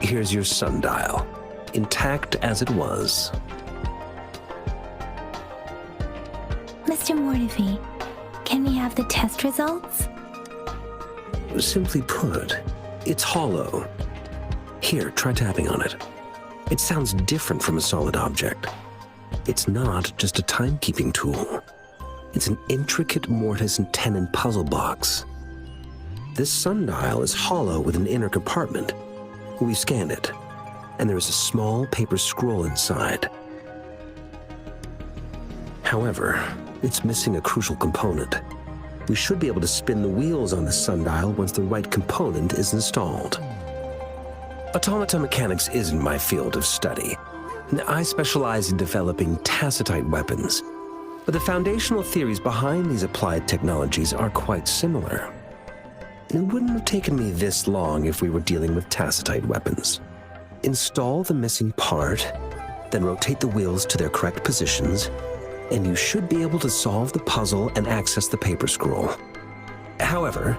Here's your sundial, intact as it was. Mr. Mortivy, can we have the test results? Simply put, it's hollow. Here, try tapping on it. It sounds different from a solid object. It's not just a timekeeping tool. It's an intricate mortise and tenon puzzle box. This sundial is hollow with an inner compartment. We scanned it, and there is a small paper scroll inside. However, it's missing a crucial component. We should be able to spin the wheels on the sundial once the right component is installed. Automata mechanics isn't my field of study. I specialize in developing tacitite weapons, but the foundational theories behind these applied technologies are quite similar. It wouldn't have taken me this long if we were dealing with tacitite weapons. Install the missing part, then rotate the wheels to their correct positions, and you should be able to solve the puzzle and access the paper scroll. However,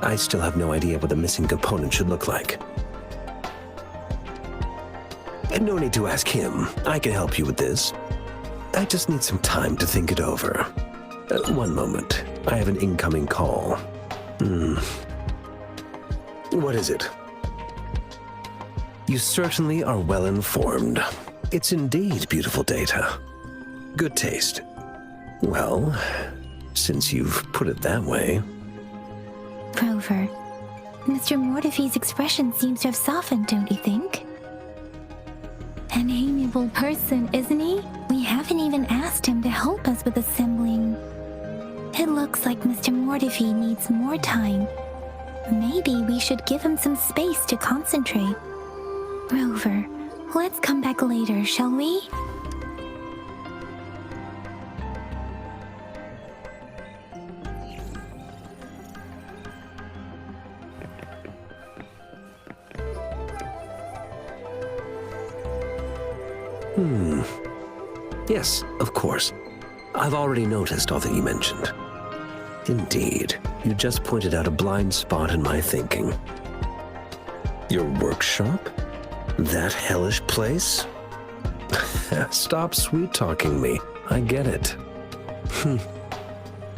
I still have no idea what the missing component should look like. No need to ask him. I can help you with this. I just need some time to think it over. One moment. I have an incoming call. What is it? You certainly are well informed. It's indeed beautiful data. Good taste. Well, since you've put it that way. Rover, Mr. Mortivy's expression seems to have softened, don't you think? An amiable person, isn't he? We haven't even asked him to help us with assembling. It looks like Mr. Mortivy needs more time. Maybe we should give him some space to concentrate. Rover, let's come back later, shall we? Yes, of course. I've already noticed all that you mentioned. Indeed, you just pointed out a blind spot in my thinking. Your workshop? That hellish place? Stop sweet-talking me. I get it.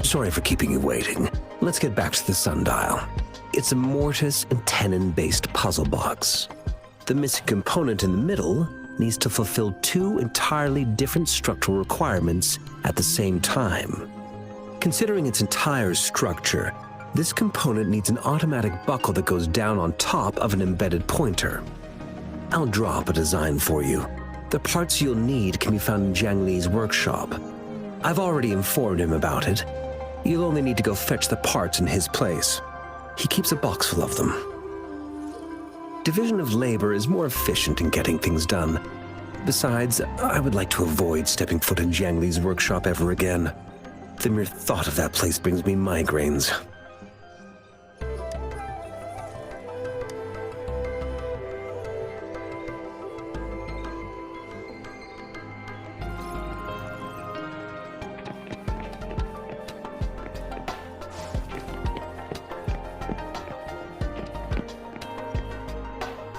Sorry for keeping you waiting. Let's get back to the sundial. It's a mortise and tenon-based puzzle box. The missing component in the middle needs to fulfill two entirely different structural requirements at the same time. Considering its entire structure, this component needs an automatic buckle that goes down on top of an embedded pointer. I'll draw up a design for you. The parts you'll need can be found in Jiang Li's workshop. I've already informed him about it. You'll only need to go fetch the parts in his place. He keeps a box full of them. Division of labor is more efficient in getting things done. Besides, I would like to avoid stepping foot in Jiang Li's workshop ever again. The mere thought of that place brings me migraines.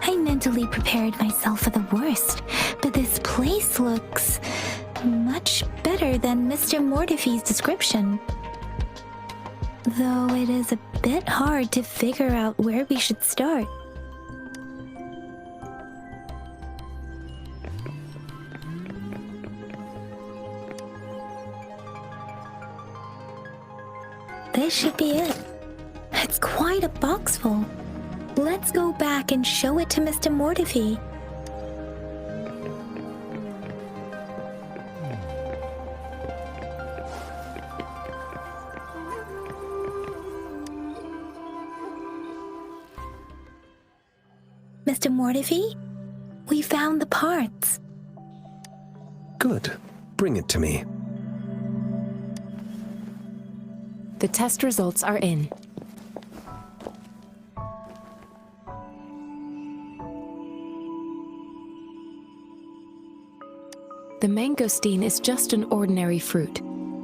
I mentally prepared myself for the worst, but this place looks much better than Mr. Mortivy's description. Though it is a bit hard to figure out where we should start. This should be it. It's quite a box full. Let's go back and show it to Mr. Mortivy. Mr. Mortivy, we found the parts. Good. Bring it to me. The test results are in. The mangosteen is just an ordinary fruit.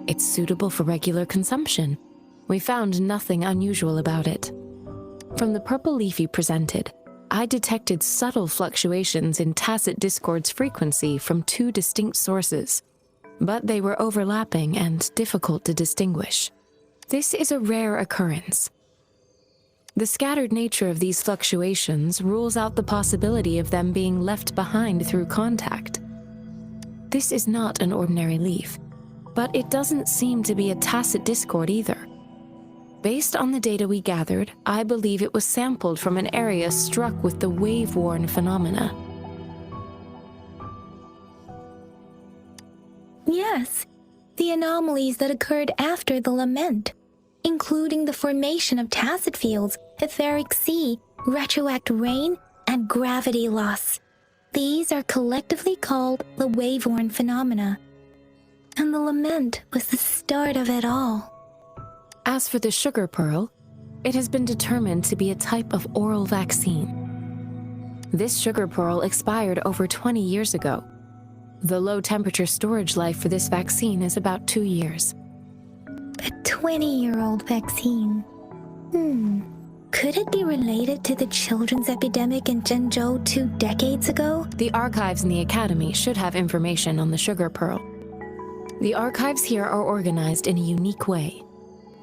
It's suitable for regular consumption. We found nothing unusual about it. From the purple leaf you presented, I detected subtle fluctuations in tacit discord's frequency from two distinct sources, but they were overlapping and difficult to distinguish. This is a rare occurrence. The scattered nature of these fluctuations rules out the possibility of them being left behind through contact. This is not an ordinary leaf, but it doesn't seem to be a tacit discord either. Based on the data we gathered, I believe it was sampled from an area struck with the wave-worn phenomena. Yes, the anomalies that occurred after the lament, including the formation of tacit fields, etheric sea, retroact rain, and gravity loss. These are collectively called the wave-worn phenomena. And the lament was the start of it all. As for the sugar pearl, it has been determined to be a type of oral vaccine. This sugar pearl expired over 20 years ago. The low-temperature storage life for this vaccine is about 2 years. A 20-year-old vaccine. Could it be related to the children's epidemic in Zhengzhou 2 decades ago? The archives in the Academy should have information on the sugar pearl. The archives here are organized in a unique way.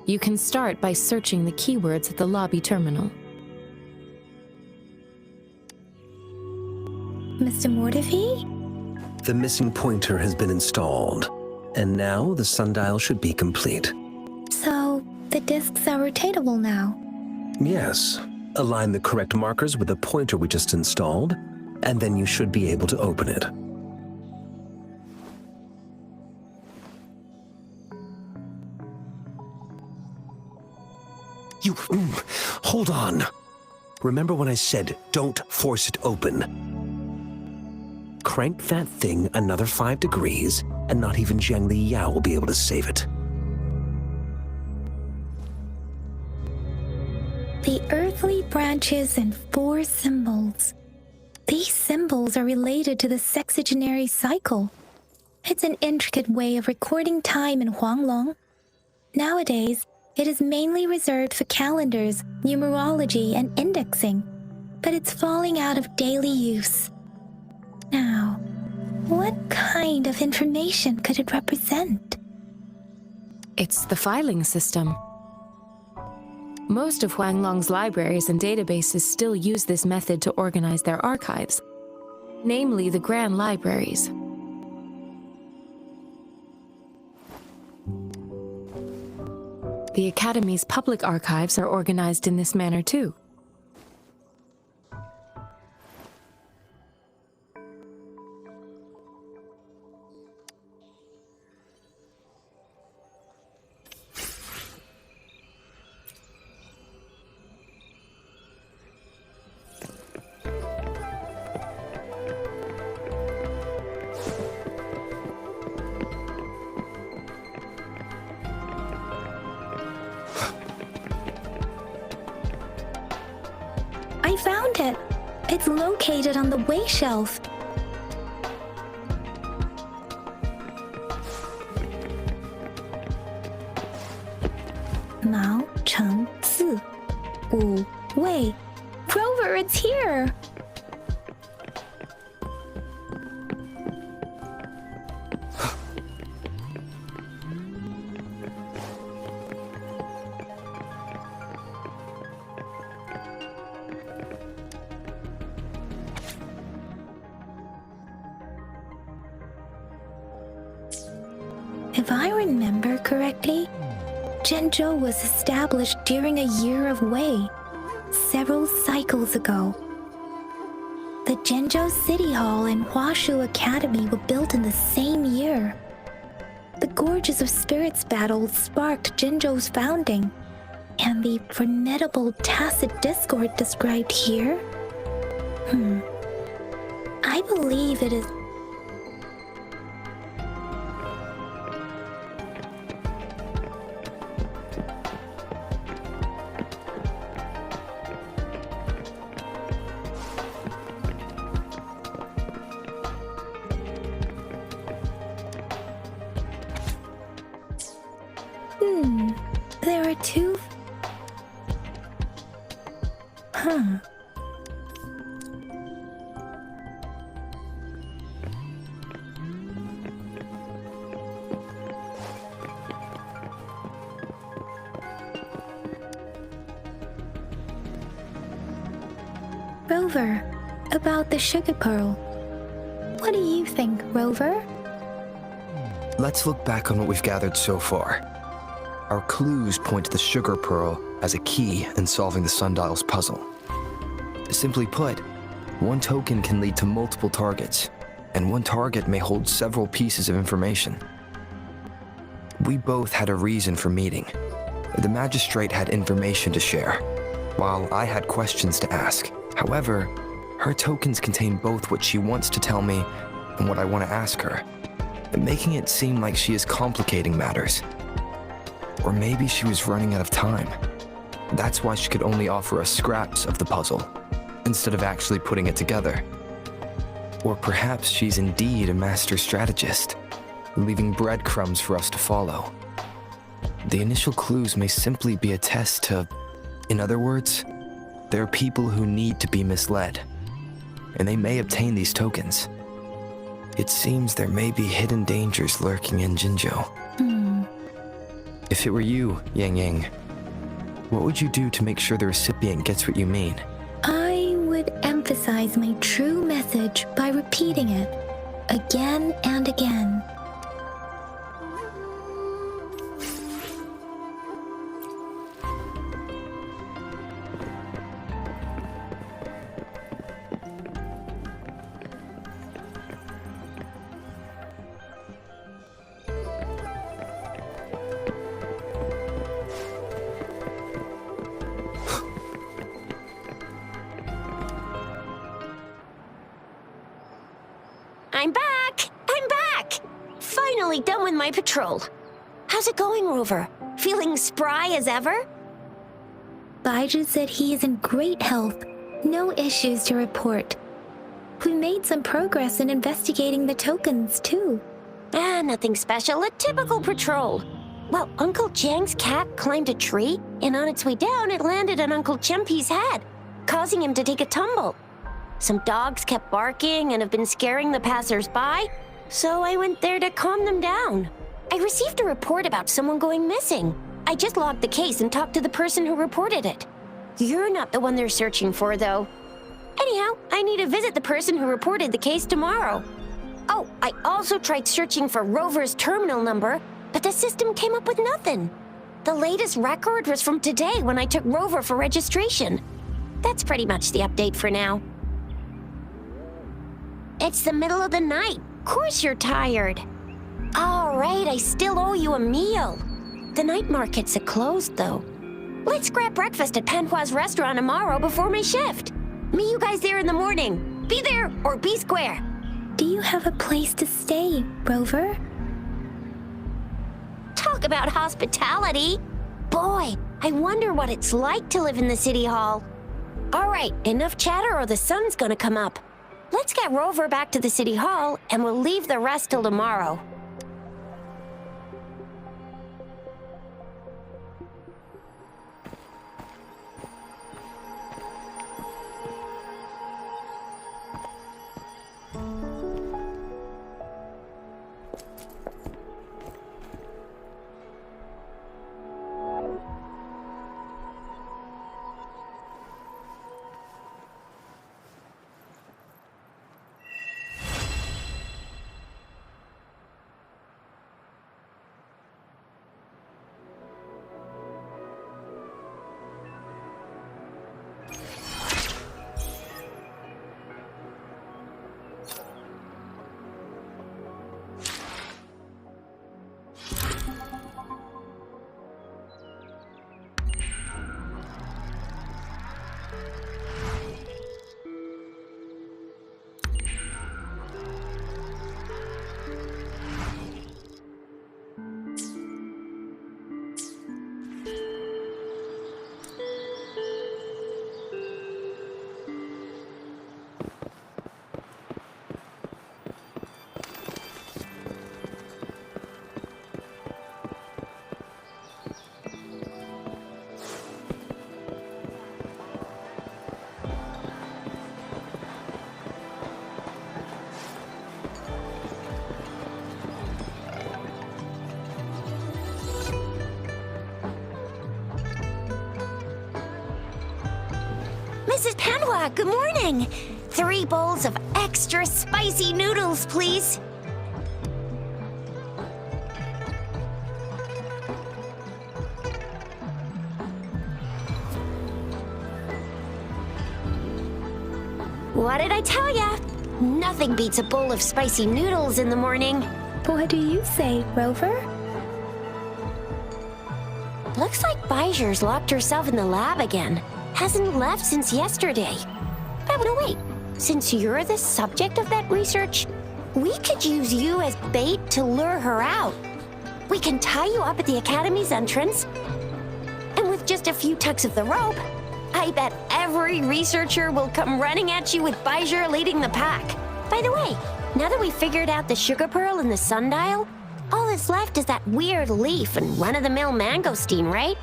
You can start by searching the keywords at the lobby terminal. Mr. Mortefi? The missing pointer has been installed, and now the sundial should be complete. So, the discs are rotatable now? Yes. Align the correct markers with the pointer we just installed, and then you should be able to open it. Hold on. Remember when I said don't force it open? Crank that thing another 5 degrees, and not even Zheng Li Yao will be able to save it. The earthly branches and 4 symbols. These symbols are related to the sexagenary cycle. It's an intricate way of recording time in Huanglong. Nowadays, it is mainly reserved for calendars, numerology, and indexing, but it's falling out of daily use. Now, what kind of information could it represent? It's the filing system. Most of Huanglong's libraries and databases still use this method to organize their archives, namely the Grand Libraries. The Academy's public archives are organized in this manner too. I found it! It's located on the way shelf. Mao Cheng Zi. Wu Wei. Grover, it's here! If I remember correctly, Zhengzhou was established during a year of Wei, several cycles ago. The Zhengzhou City Hall and Huashu Academy were built in the same year. The Gorges of Spirits battle sparked Zhengzhou's founding, and the formidable tacit discord described here? I believe it is... There are 2... Rover, about the sugar pearl. What do you think, Rover? Let's look back on what we've gathered so far. Our clues point to the sugar pearl as a key in solving the sundial's puzzle. Simply put, one token can lead to multiple targets, and one target may hold several pieces of information. We both had a reason for meeting. The magistrate had information to share, while I had questions to ask. However, her tokens contain both what she wants to tell me and what I want to ask her, making it seem like she is complicating matters. Or maybe she was running out of time. That's why she could only offer us scraps of the puzzle, instead of actually putting it together. Or perhaps she's indeed a master strategist, leaving breadcrumbs for us to follow. The initial clues may simply be a test to... In other words, there are people who need to be misled, and they may obtain these tokens. It seems there may be hidden dangers lurking in Jinzhou. If it were you, Yang Yang, what would you do to make sure the recipient gets what you mean? I would emphasize my true message by repeating it again and again. I'm back! I'm back! Finally done with my patrol. How's it going, Rover? Feeling spry as ever? Baiju said he is in great health. No issues to report. We made some progress in investigating the tokens, too. Nothing special. A typical patrol. Well, Uncle Jiang's cat climbed a tree, and on its way down, it landed on Uncle Chempi's head, causing him to take a tumble. Some dogs kept barking and have been scaring the passers-by, so I went there to calm them down. I received a report about someone going missing. I just logged the case and talked to the person who reported it. You're not the one they're searching for, though. Anyhow, I need to visit the person who reported the case tomorrow. Oh, I also tried searching for Rover's terminal number, but the system came up with nothing. The latest record was from today when I took Rover for registration. That's pretty much the update for now. It's the middle of the night. Of course you're tired. All right, I still owe you a meal. The night markets are closed, though. Let's grab breakfast at Panhua's restaurant tomorrow before my shift. Meet you guys there in the morning. Be there or be square. Do you have a place to stay, Rover? Talk about hospitality. Boy, I wonder what it's like to live in the city hall. All right, enough chatter or the sun's gonna come up. Let's get Rover back to the city hall, and we'll leave the rest till tomorrow. Mrs. Panwa, good morning. 3 bowls of extra spicy noodles, please. What did I tell ya? Nothing beats a bowl of spicy noodles in the morning. What do you say, Rover? Looks like Bijur's locked herself in the lab again. Hasn't left since yesterday. But no, wait. Since you're the subject of that research, we could use you as bait to lure her out. We can tie you up at the Academy's entrance, and with just a few tugs of the rope, I bet every researcher will come running at you with Bijur leading the pack. By the way, now that we figured out the sugar pearl and the sundial, all that's left is that weird leaf and run-of-the-mill mangosteen, right?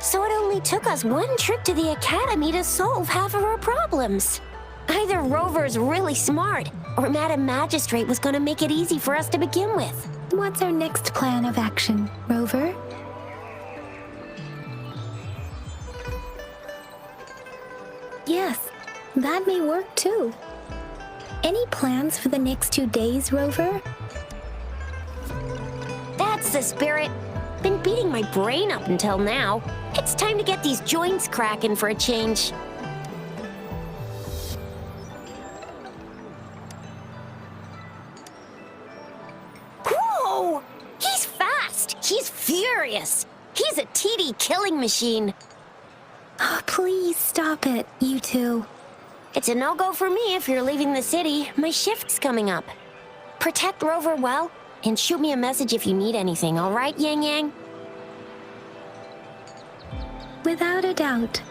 So it only took us 1 trip to the Academy to solve half of our problems. Either Rover's really smart, or Madam Magistrate was going to make it easy for us to begin with. What's our next plan of action, Rover? Yes, that may work too. Any plans for the next 2 days, Rover? That's the spirit. Been beating my brain up until now. It's time to get these joints cracking for a change. Whoa! He's fast! He's furious! He's a TD killing machine. Oh, please stop it, you two. It's a no-go for me if you're leaving the city. My shift's coming up. Protect Rover well, and shoot me a message if you need anything, all right, Yang Yang? Without a doubt.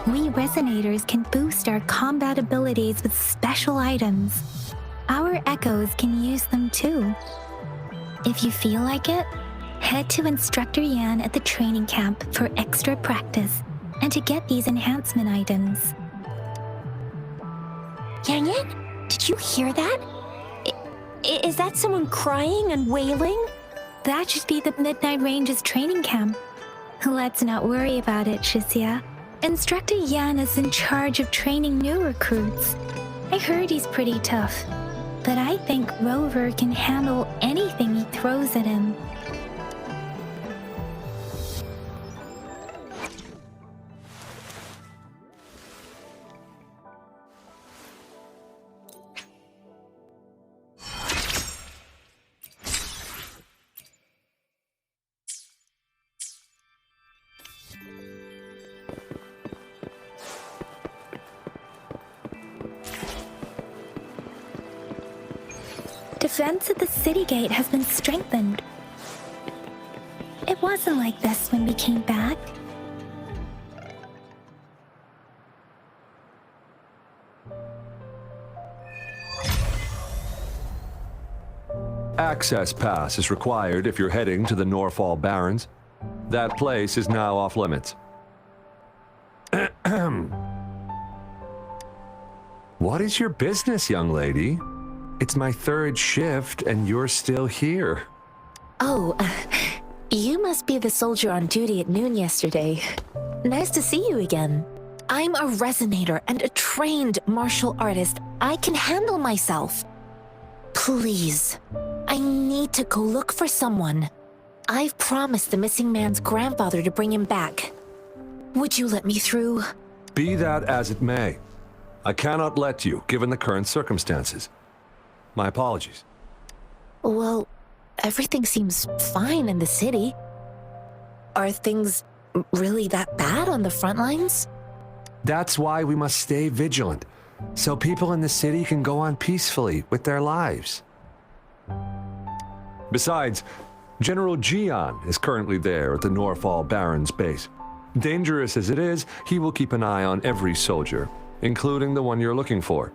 We Resonators can boost our combat abilities with special items. Our Echoes can use them too. If you feel like it, head to Instructor Yan at the training camp for extra practice and to get these enhancement items. Yang Yang, did you hear that? Is that someone crying and wailing? That should be the Midnight Ranges training camp. Let's not worry about it, Shisia. Instructor Yan is in charge of training new recruits. I heard he's pretty tough, but I think Rover can handle anything he throws at him. Defense at the city gate has been strengthened. It wasn't like this when we came back. Access pass is required if you're heading to the Norfall Barrens. That place is now off limits. What is your business, young lady? It's my 3rd shift and you're still here. Oh, you must be the soldier on duty at noon yesterday. Nice to see you again. I'm a resonator and a trained martial artist. I can handle myself. Please, I need to go look for someone. I've promised the missing man's grandfather to bring him back. Would you let me through? Be that as it may, I cannot let you, given the current circumstances. My apologies. Well, everything seems fine in the city. Are things really that bad on the front lines? That's why we must stay vigilant, so people in the city can go on peacefully with their lives. Besides, General Jian is currently there at the Norfall Baron's base. Dangerous as it is, he will keep an eye on every soldier, including the one you're looking for.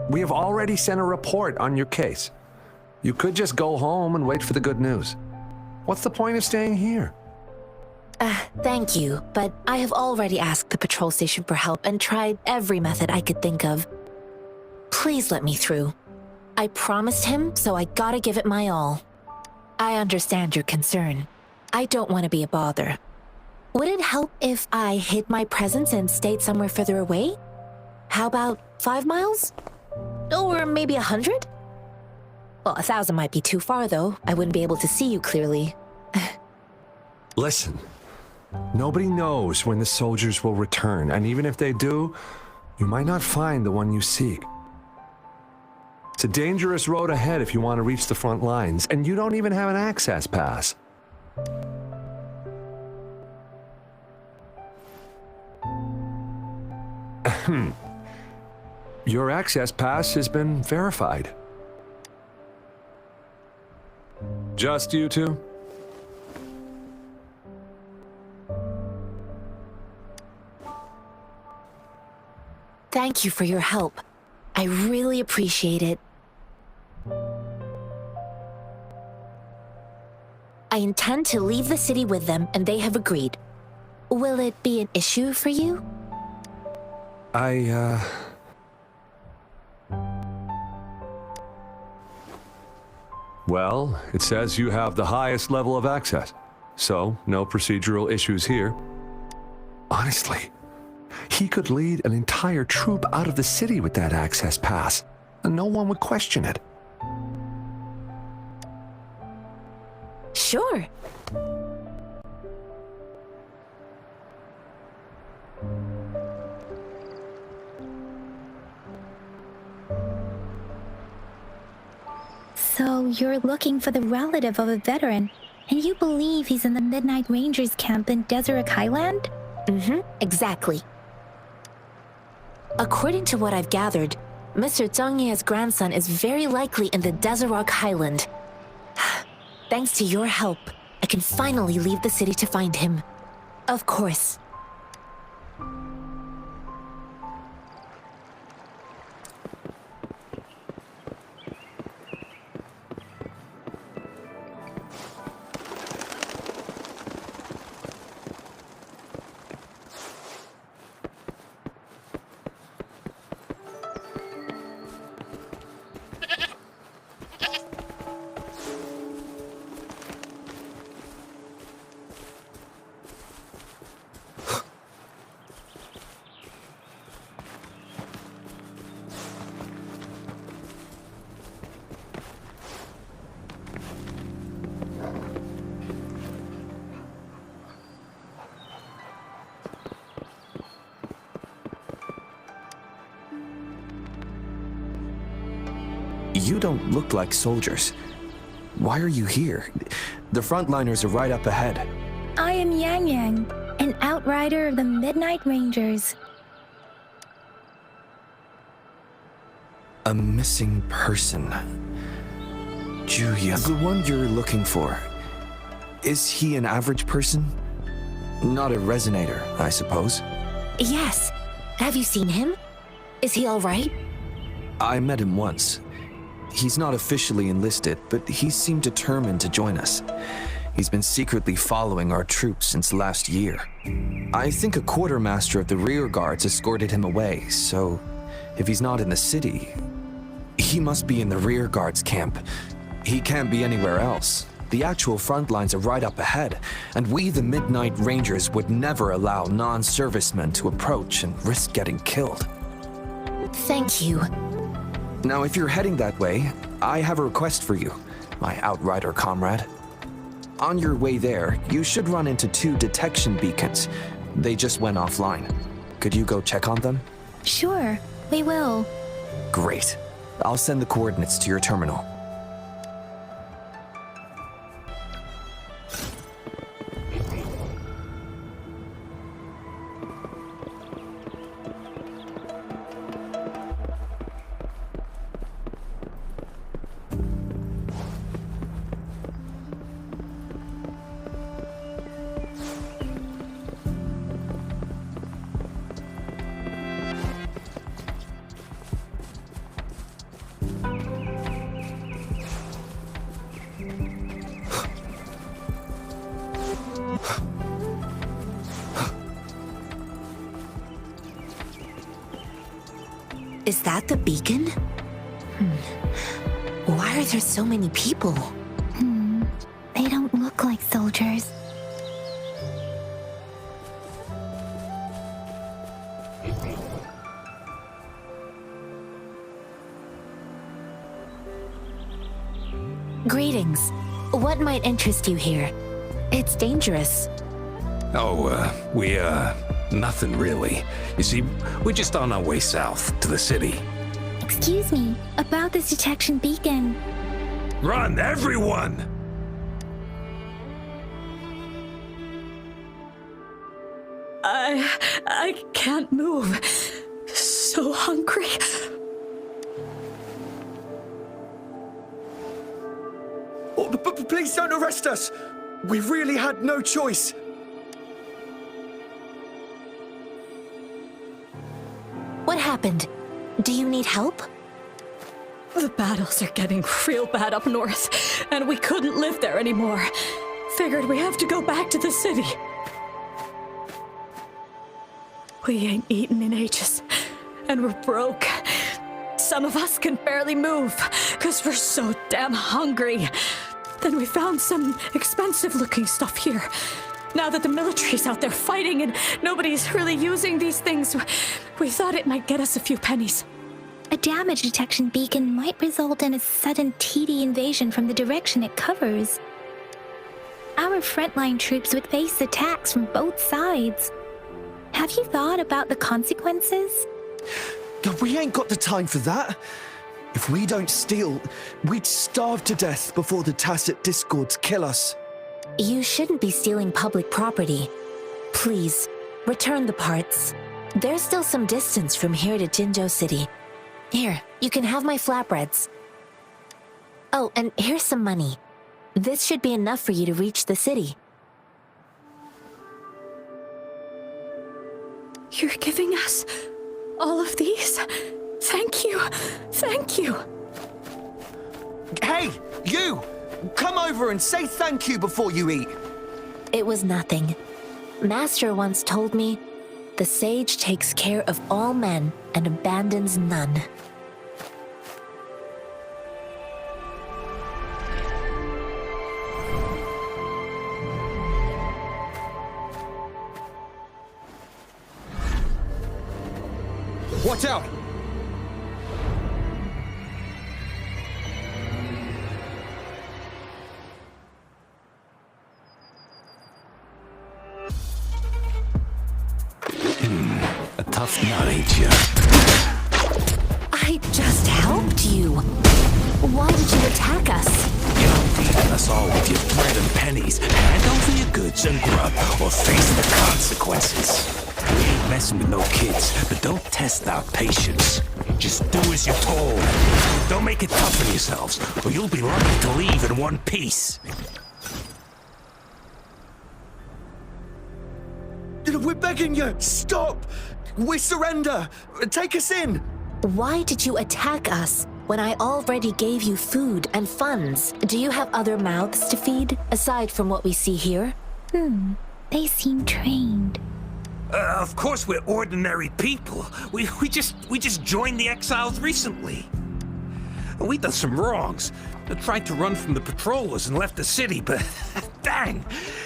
We have already sent a report on your case. You could just go home and wait for the good news. What's the point of staying here? Thank you, but I have already asked the patrol station for help and tried every method I could think of. Please let me through. I promised him, so I gotta give it my all. I understand your concern. I don't want to be a bother. Would it help if I hid my presence and stayed somewhere further away? How about 5 miles? Or maybe 100? Well, 1,000 might be too far, though. I wouldn't be able to see you clearly. Listen, nobody knows when the soldiers will return, and even if they do, you might not find the one you seek. It's a dangerous road ahead if you want to reach the front lines, and you don't even have an access pass. Your access pass has been verified. Just you two? Thank you for your help. I really appreciate it. I intend to leave the city with them, and they have agreed. Will it be an issue for you? Well, it says you have the highest level of access, so no procedural issues here. Honestly, he could lead an entire troop out of the city with that access pass, and no one would question it. Sure. So you're looking for the relative of a veteran, and you believe he's in the Midnight Rangers camp in Deseret Highland? Exactly. According to what I've gathered, Mr. Zhang Ye's grandson is very likely in the Deseret Highland. Thanks to your help, I can finally leave the city to find him. Of course. You don't look like soldiers. Why are you here? The frontliners are right up ahead. I am Yang Yang, an outrider of the Midnight Rangers. A missing person. Julia, the one you're looking for. Is he an average person? Not a resonator, I suppose. Yes. Have you seen him? Is he all right? I met him once. He's not officially enlisted, but he seemed determined to join us. He's been secretly following our troops since last year. I think a quartermaster of the rear guards escorted him away, so if he's not in the city, he must be in the rear guards camp. He can't be anywhere else. The actual front lines are right up ahead, and we, the Midnight Rangers, would never allow non-servicemen to approach and risk getting killed. Thank you. Now, if you're heading that way, I have a request for you, my outrider comrade. On your way there, you should run into 2 detection beacons. They just went offline. Could you go check on them? Sure, we will. Great. I'll send the coordinates to your terminal. Is that the beacon? Why are there so many people? They don't look like soldiers. Greetings. What might interest you here? It's dangerous. Nothing really. You see, we're just on our way south to the city. Excuse me, about this detection beacon. Run, everyone! I can't move. So hungry. Oh, please don't arrest us! We really had no choice. What happened? Do you need help? The battles are getting real bad up north, and we couldn't live there anymore. Figured we have to go back to the city. We ain't eaten in ages, and we're broke. Some of us can barely move, because we're so damn hungry. Then we found some expensive-looking stuff here. Now that the military's out there fighting and nobody's really using these things, we thought it might get us a few pennies. A damage detection beacon might result in a sudden TD invasion from the direction it covers. Our frontline troops would face attacks from both sides. Have you thought about the consequences? We ain't got the time for that. If we don't steal, we'd starve to death before the tacit discords kill us. You shouldn't be stealing public property. Please, return the parts. There's still some distance from here to Jinzhou City. Here, you can have my flatbreads. Oh, and here's some money. This should be enough for you to reach the city. You're giving us all of these? Thank you. Thank you. Hey, you! Come over and say thank you before you eat. It was nothing. Master once told me, the sage takes care of all men and abandons none. Watch out! A tough nut, ain't you? I just helped you. Why did you attack us? You know, feeding us all with your bread and pennies. Hand over your goods and grub, or face the consequences. We ain't messing with no kids, but don't test our patience. Just do as you're told. Don't make it tough on yourselves, or you'll be lucky to leave in one piece. We're begging you, stop! We surrender! Take us in! Why did you attack us when I already gave you food and funds? Do you have other mouths to feed, aside from what we see here? They seem trained. Of course we're ordinary people. We just joined the exiles recently. We done some wrongs. Tried to run from the patrollers and left the city, but dang,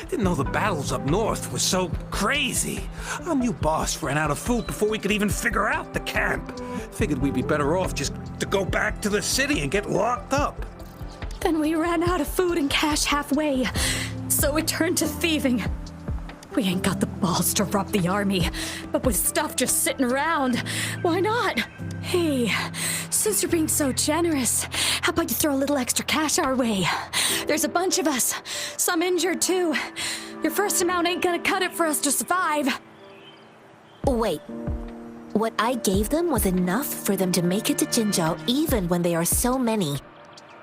didn't know the battles up north were so crazy. Our new boss ran out of food before we could even figure out the camp. Figured we'd be better off just to go back to the city and get locked up. Then we ran out of food and cash halfway. so we turned to thieving. We ain't got the balls to rob the army, but with stuff just sitting around, why not? Hey, since you're being so generous, how about you throw a little extra cash our way? There's a bunch of us, some injured too. Your first amount ain't gonna cut it for us to survive. Wait. What I gave them was enough for them to make it to Jinzhou even when they are so many.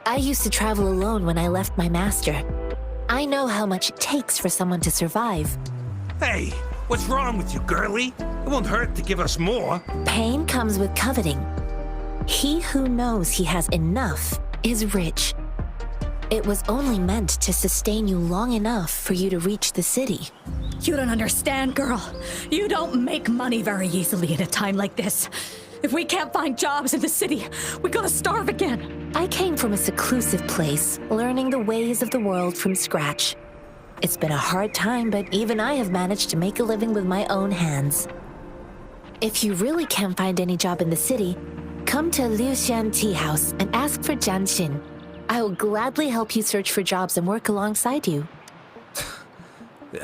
I used to travel alone when I left my master. I know how much it takes for someone to survive. Hey, what's wrong with you, girlie? It won't hurt to give us more. Pain comes with coveting. He who knows he has enough is rich. It was only meant to sustain you long enough for you to reach the city. You don't understand, girl. You don't make money very easily in a time like this. If we can't find jobs in the city, we're gonna starve again. I came from a seclusive place, learning the ways of the world from scratch. It's been a hard time, but even I have managed to make a living with my own hands. If you really can't find any job in the city, come to Liu Xian Tea House and ask for Jian Xin. I will gladly help you search for jobs and work alongside you.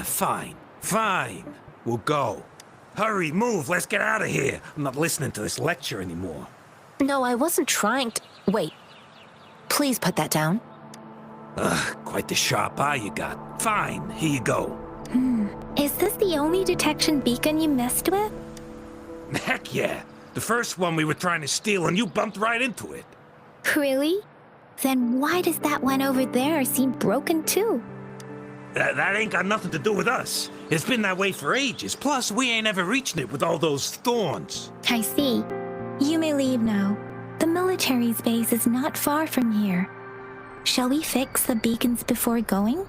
Fine, fine. We'll go. Hurry, move, let's get out of here. I'm not listening to this lecture anymore. No, I wasn't trying to... Wait. Please put that down. Quite the sharp eye you got. Fine, here you go. Is this the only detection beacon you messed with? Heck yeah. The first one we were trying to steal and you bumped right into it. Really? Then why does that one over there seem broken too? That ain't got nothing to do with us. It's been that way for ages. Plus, we ain't ever reaching it with all those thorns. I see. You may leave now. The military's base is not far from here. Shall we fix the beacons before going?